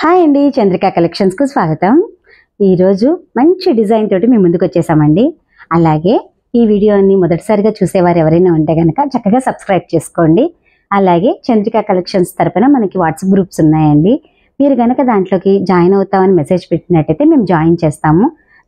Hi అండి, చంద్రిక కలెక్షన్స్కు స్వాగతం. ఈరోజు మంచి డిజైన్ తోటి మేము ముందుకు వచ్చేసామండి. అలాగే ఈ వీడియోని మొదటిసారిగా చూసేవారు ఎవరైనా ఉంటే కనుక చక్కగా సబ్స్క్రైబ్ చేసుకోండి. అలాగే చంద్రిక కలెక్షన్స్ తరపున మనకి వాట్సాప్ గ్రూప్స్ ఉన్నాయండి. మీరు కనుక దాంట్లోకి జాయిన్ అవుతామని మెసేజ్ పెట్టినట్టయితే మేము జాయిన్ చేస్తాము.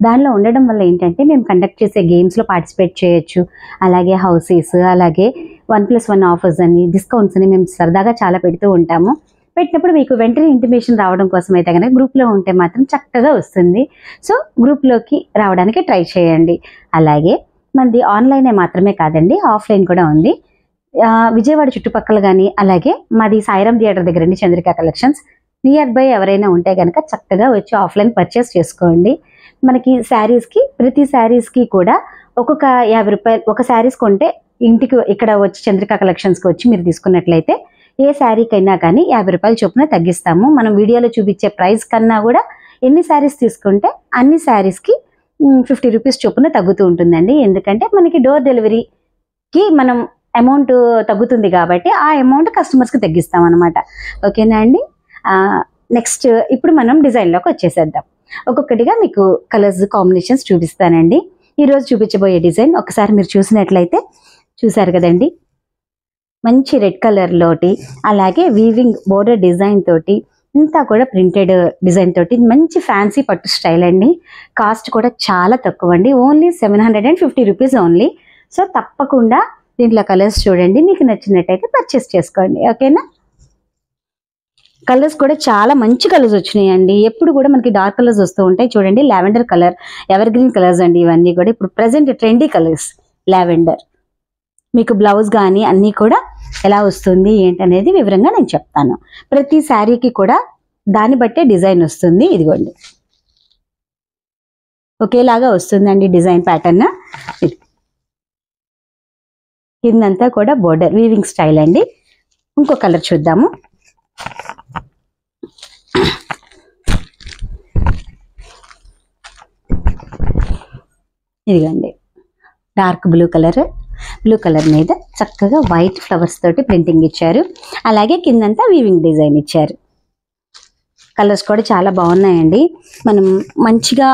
దానిలో ఉండడం వల్ల ఏంటంటే మేము కండక్ట్ చేసే గేమ్స్లో పార్టిసిపేట్ చేయొచ్చు. అలాగే హౌసెస్, అలాగే 1+1 ఆఫర్స్ అని, డిస్కౌంట్స్ అని మేము సరదాగా చాలా పెడుతూ ఉంటాము. పెట్టినప్పుడు మీకు వెంటనే ఇంటిమేషన్ రావడం కోసం అయితే కనుక గ్రూప్లో ఉంటే మాత్రం చక్కగా వస్తుంది. సో గ్రూప్లోకి రావడానికి ట్రై చేయండి. అలాగే మనది ఆన్లైనే మాత్రమే కాదండి, ఆఫ్లైన్ కూడా ఉంది. విజయవాడ చుట్టుపక్కల కానీ, అలాగే మాది సాయిరామ్ థియేటర్ దగ్గర అండి చంద్రిక కలెక్షన్స్. నియర్ బై ఎవరైనా ఉంటే కనుక చక్కగా వచ్చి ఆఫ్లైన్ పర్చేస్ చేసుకోండి. మనకి శారీస్కి, ప్రతి శారీస్కి కూడా ఒక్కొక్క 50 రూపాయలు. ఒక శారీస్ కొంటే ఇంటికి ఇక్కడ వచ్చి చంద్రిక కలెక్షన్స్కి వచ్చి మీరు తీసుకున్నట్లయితే ఏ శారీకైనా కానీ 50 రూపాయల చొప్పున తగ్గిస్తాము. మనం వీడియోలో చూపించే ప్రైస్ కన్నా కూడా ఎన్ని శారీస్ తీసుకుంటే అన్ని శారీస్కి 50 రూపీస్ చొప్పున తగ్గుతూ ఉంటుందండి. ఎందుకంటే మనకి డోర్ డెలివరీకి మనం అమౌంట్ తగ్గుతుంది కాబట్టి ఆ అమౌంట్ కస్టమర్స్కి తగ్గిస్తాం అనమాట. ఓకేనా అండి? నెక్స్ట్ ఇప్పుడు మనం డిజైన్లోకి వచ్చేసేద్దాం. ఒక్కొక్కటిగా మీకు కలర్స్ కాంబినేషన్స్ చూపిస్తానండి. ఈరోజు చూపించబోయే డిజైన్ ఒకసారి మీరు చూసినట్లయితే, చూసారు కదండి, మంచి రెడ్ కలర్లోటి, అలాగే వీవింగ్ బోర్డర్ డిజైన్ తోటి, ఇంతా కూడా ప్రింటెడ్ డిజైన్ తోటి మంచి ఫ్యాన్సీ పట్టు స్టైల్ అండి. కాస్ట్ కూడా చాలా తక్కువ అండి, ఓన్లీ 750 రూపీస్ ఓన్లీ. సో తప్పకుండా దీంట్లో కలర్స్ చూడండి, మీకు నచ్చినట్టయితే పర్చేస్ చేసుకోండి. ఓకేనా? కలర్స్ కూడా చాలా మంచి కలర్స్ వచ్చినాయండి. ఎప్పుడు కూడా మనకి డార్క్ కలర్స్ వస్తూ ఉంటాయి. చూడండి, lavender colour, ever green colours అండి ఇవన్నీ కూడా. ఇప్పుడు ప్రజెంట్ ట్రెండీ కలర్స్ లావెండర్. మీకు బ్లౌజ్ కానీ అన్నీ కూడా ఎలా వస్తుంది ఏంటనేది వివరంగా నేను చెప్తాను. ప్రతి శారీకి కూడా దాన్ని బట్టే డిజైన్ వస్తుంది. ఇదిగోండి, ఒకేలాగా వస్తుందండి డిజైన్ ప్యాటర్న్. కిందంతా కూడా బోర్డర్ వీవింగ్ స్టైల్ అండి. ఇంకో కలర్ చూద్దాము. ఇదిగోండి, డార్క్ బ్లూ కలర్ మీద చక్కగా వైట్ ఫ్లవర్స్ తోటి ప్రింటింగ్ ఇచ్చారు. అలాగే కిందంతా వీవింగ్ డిజైన్ ఇచ్చారు. కలర్స్ కూడా చాలా బాగున్నాయండి. మనం మంచిగా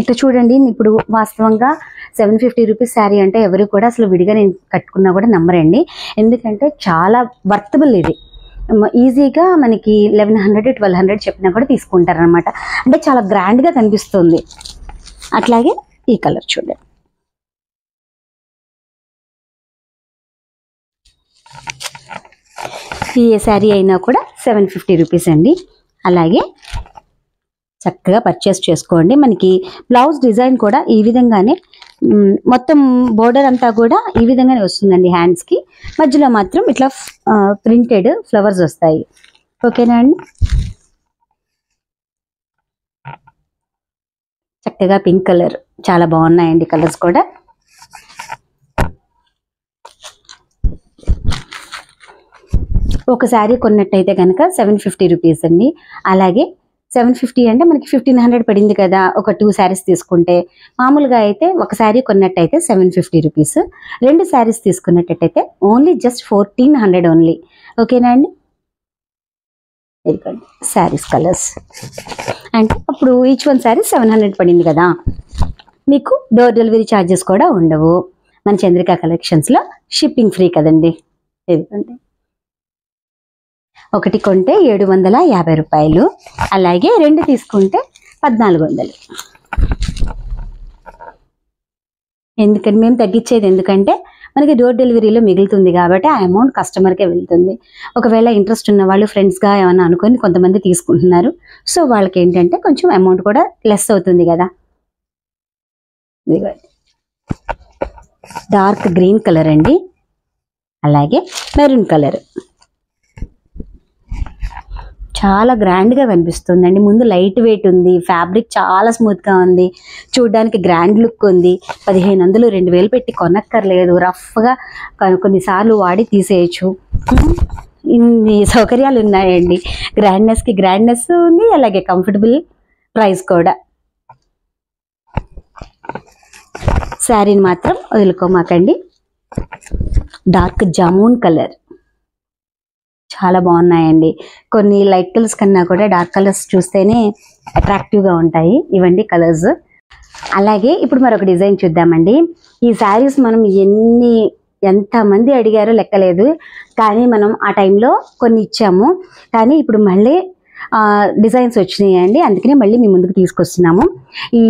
ఇట్లా చూడండి. ఇప్పుడు వాస్తవంగా 750 రూపీస్ శారీ అంటే ఎవరు కూడా అసలు విడిగా నేను కట్టుకున్నా కూడా నమ్మరండి. ఎందుకంటే చాలా వర్తబుల్ ఇది. ఈజీగా మనకి 1100, 1200 చెప్పినా కూడా తీసుకుంటారనమాట. అంటే చాలా గ్రాండ్గా కనిపిస్తుంది. అట్లాగే ఈ కలర్ చూడండి, ఏ శారీ అయినా కూడా 750 రూపీస్ అండి. అలాగే చక్కగా పర్చేస్ చేసుకోండి. మనకి బ్లౌజ్ డిజైన్ కూడా ఈ విధంగానే, మొత్తం బోర్డర్ అంతా కూడా ఈ విధంగానే వస్తుందండి. హ్యాండ్స్కి మధ్యలో మాత్రం ఇట్లా ప్రింటెడ్ ఫ్లవర్స్ వస్తాయి. ఓకేనా అండి? చక్కగా పింక్ కలర్, చాలా బాగున్నాయండి కలర్స్ కూడా. ఒక శారీ కొన్నట్టయితే కనుక 750 రూపీస్ అండి. అలాగే 750 అంటే మనకి 1500 పడింది కదా ఒక 2 శారీస్ తీసుకుంటే. మామూలుగా అయితే ఒక శారీ కొన్నట్టయితే 750 రూపీస్, 2 శారీస్ తీసుకున్నట్టయితే ఓన్లీ జస్ట్ 1400 ఓన్లీ. ఓకేనా అండి? ఇదిగోండి శారీస్ కలర్స్. అంటే అప్పుడు ఈచ్ వన్ శారీ 700 పడింది కదా. మీకు డోర్ డెలివరీ ఛార్జెస్ కూడా ఉండవు. మన చంద్రిక కలెక్షన్స్లో షిప్పింగ్ ఫ్రీ కదండి. ఇదిగోండి, ఒకటి కొంటే 750 రూపాయలు, అలాగే 2 తీసుకుంటే 1400. ఎందుకని మేము తగ్గించేది, ఎందుకంటే మనకి డోర్ డెలివరీలో మిగులుతుంది కాబట్టి ఆ అమౌంట్ కస్టమర్కే వెళ్తుంది. ఒకవేళ ఇంట్రెస్ట్ ఉన్న వాళ్ళు ఫ్రెండ్స్గా ఏమన్నా అనుకొని కొంతమంది తీసుకుంటున్నారు. సో వాళ్ళకి ఏంటంటే కొంచెం అమౌంట్ కూడా లెస్ అవుతుంది కదా. ఇదిగోండి, డార్క్ గ్రీన్ కలర్ అండి. అలాగే మెరూన్ కలర్, చాలా గ్రాండ్గా కనిపిస్తుందండి. ముందు లైట్ వెయిట్ ఉంది, ఫ్యాబ్రిక్ చాలా స్మూత్గా ఉంది, చూడడానికి గ్రాండ్ లుక్ ఉంది. 1500, 2000 పెట్టి కొనక్కర్లేదు. రఫ్గా కొన్నిసార్లు వాడి తీసేయచ్చు. ఇన్ని సౌకర్యాలు ఉన్నాయండి. గ్రాండ్నెస్కి గ్రాండ్నెస్ ఉంది, అలాగే కంఫర్టబుల్ ప్రైస్ కూడా. శారీని మాత్రం వదులుకోమాకండి. డార్క్ జామున్ కలర్, చాలా బాగున్నాయండి. కొన్ని లైట్ కలర్స్ కన్నా కూడా డార్క్ కలర్స్ చూస్తేనే అట్రాక్టివ్గా ఉంటాయి. ఇవండి కలర్స్. అలాగే ఇప్పుడు మరొక డిజైన్ చూద్దామండి. ఈ శారీస్ మనం ఎంతమంది అడిగారో లెక్కలేదు, కానీ మనం ఆ టైంలో కొన్ని ఇచ్చాము. కానీ ఇప్పుడు మళ్ళీ డిజైన్స్ వచ్చినాయండి, అందుకనే మళ్ళీ మీ ముందుకు తీసుకొస్తున్నాము. ఈ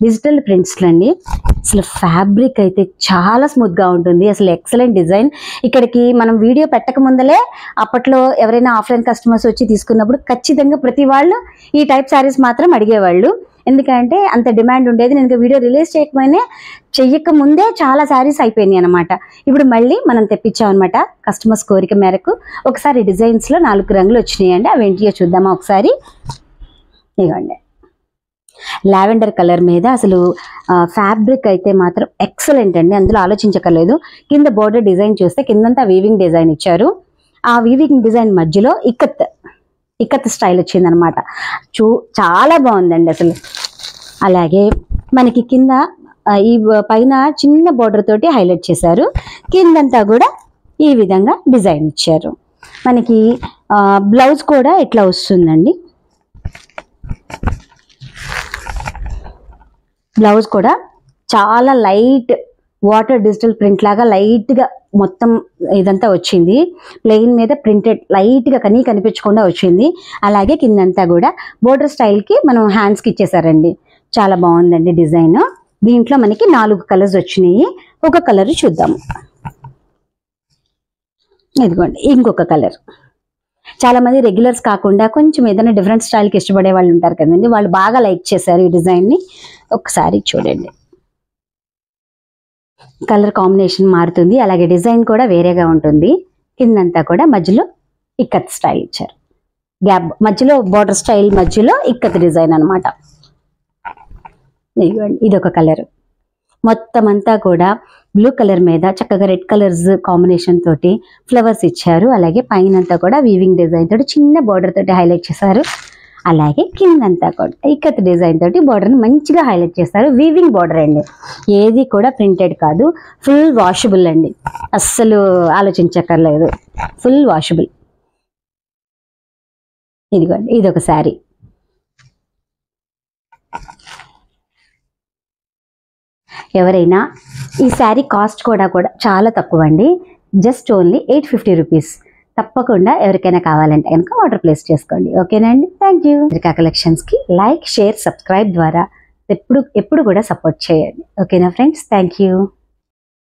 డిజిటల్ ప్రింట్స్లో అండి అసలు ఫ్యాబ్రిక్ అయితే చాలా స్మూత్గా ఉంటుంది. అసలు ఎక్సలెంట్ డిజైన్. ఇక్కడికి మనం వీడియో పెట్టక ముందలే అప్పట్లో ఎవరైనా ఆఫ్లైన్ కస్టమర్స్ వచ్చి తీసుకున్నప్పుడు ఖచ్చితంగా ప్రతి వాళ్ళు ఈ టైప్ శారీస్ మాత్రం అడిగేవాళ్ళు. ఎందుకంటే అంత డిమాండ్ ఉండేది. నేను వీడియో రిలీజ్ చెయ్యక ముందే చాలా శారీస్ అయిపోయినాయి అనమాట. ఇప్పుడు మళ్ళీ మనం తెప్పించామన్నమాట కస్టమర్స్ కోరిక మేరకు. ఒకసారి డిజైన్స్లో 4 రంగులు వచ్చినాయండి, అవి ఏంటియో చూద్దామా ఒకసారి. ఇవ్వండి, లావెండర్ కలర్ మీద అసలు ఫ్యాబ్రిక్ అయితే మాత్రం ఎక్సలెంట్ అండి, అందులో ఆలోచించకలేదు. కింద బోర్డర్ డిజైన్ చూస్తే కిందంతా వీవింగ్ డిజైన్ ఇచ్చారు. ఆ వీవింగ్ డిజైన్ మధ్యలో ఇక్కత్ స్టైల్ వచ్చిందనమాట. చాలా బాగుందండి అసలు. అలాగే మనకి కింద ఈ పైన చిన్న బోర్డర్ తోటి హైలైట్ చేశారు. కిందంతా కూడా ఈ విధంగా డిజైన్ ఇచ్చారు. మనకి బ్లౌజ్ కూడా ఇట్లా వస్తుందండి. బ్లౌజ్ కూడా చాలా లైట్ వాటర్ డిజిటల్ ప్రింట్ లాగా లైట్గా మొత్తం ఇదంతా వచ్చింది. ప్లెయిన్ మీద ప్రింటెడ్ లైట్గా కనిపించకుండా వచ్చింది. అలాగే కిందంతా కూడా బోర్డర్ స్టైల్కి మనం హ్యాండ్స్కి ఇచ్చేసారండి. చాలా బాగుందండి డిజైన్. దీంట్లో మనకి 4 కలర్స్ వచ్చినాయి. ఒక కలర్ చూద్దాము. ఇదిగోండి ఇంకొక కలర్. చాలా మంది రెగ్యులర్స్ కాకుండా కొంచెం ఏదైనా డిఫరెంట్ స్టైల్కి ఇష్టపడే వాళ్ళు ఉంటారు కదండి, వాళ్ళు బాగా లైక్ చేశారు ఈ డిజైన్ని. ఒకసారి చూడండి, కలర్ కాంబినేషన్ మారుతుంది, అలాగే డిజైన్ కూడా వేరేగా ఉంటుంది. కిందంతా కూడా మధ్యలో ఇక్కత్ స్టైల్ ఇచ్చారు. గ్యాప్ మధ్యలో బోర్డర్ స్టైల్ మధ్యలో ఇక్కత్ డిజైన్ అనమాట. ఇదొక కలర్. మొత్తం అంతా కూడా బ్లూ కలర్ మీద చక్కగా రెడ్ కలర్స్ కాంబినేషన్ తోటి ఫ్లవర్స్ ఇచ్చారు. అలాగే పైన అంతా కూడా వీవింగ్ డిజైన్ తోటి చిన్న బార్డర్ తోటి హైలైట్ చేశారు. అలాగే కిందంతా కూడా ఇక్కత్ డిజైన్ తోటి బార్డర్ని మంచిగా హైలైట్ చేస్తారు. వీవింగ్ బార్డర్ అండి, ఏది కూడా ప్రింటెడ్ కాదు. ఫుల్ వాషబుల్ అండి, అస్సలు ఆలోచించక్కర్లేదు, ఫుల్ వాషబుల్. ఇదిగోండి ఇదొక శారీ. ఎవరైనా ఈ శారీ కాస్ట్ కూడా చాలా తక్కువ అండి, జస్ట్ ఓన్లీ 850 రూపీస్. తప్పకుండా ఎవరికైనా కావాలంటే కనుక ఆర్డర్ ప్లేస్ చేసుకోండి. ఓకేనండి, థ్యాంక్ యూ. అమెరికా కలెక్షన్స్కి లైక్, షేర్, సబ్స్క్రైబ్ ద్వారా ఎప్పుడు కూడా సపోర్ట్ చేయండి. ఓకేనా ఫ్రెండ్స్, థ్యాంక్ యూ.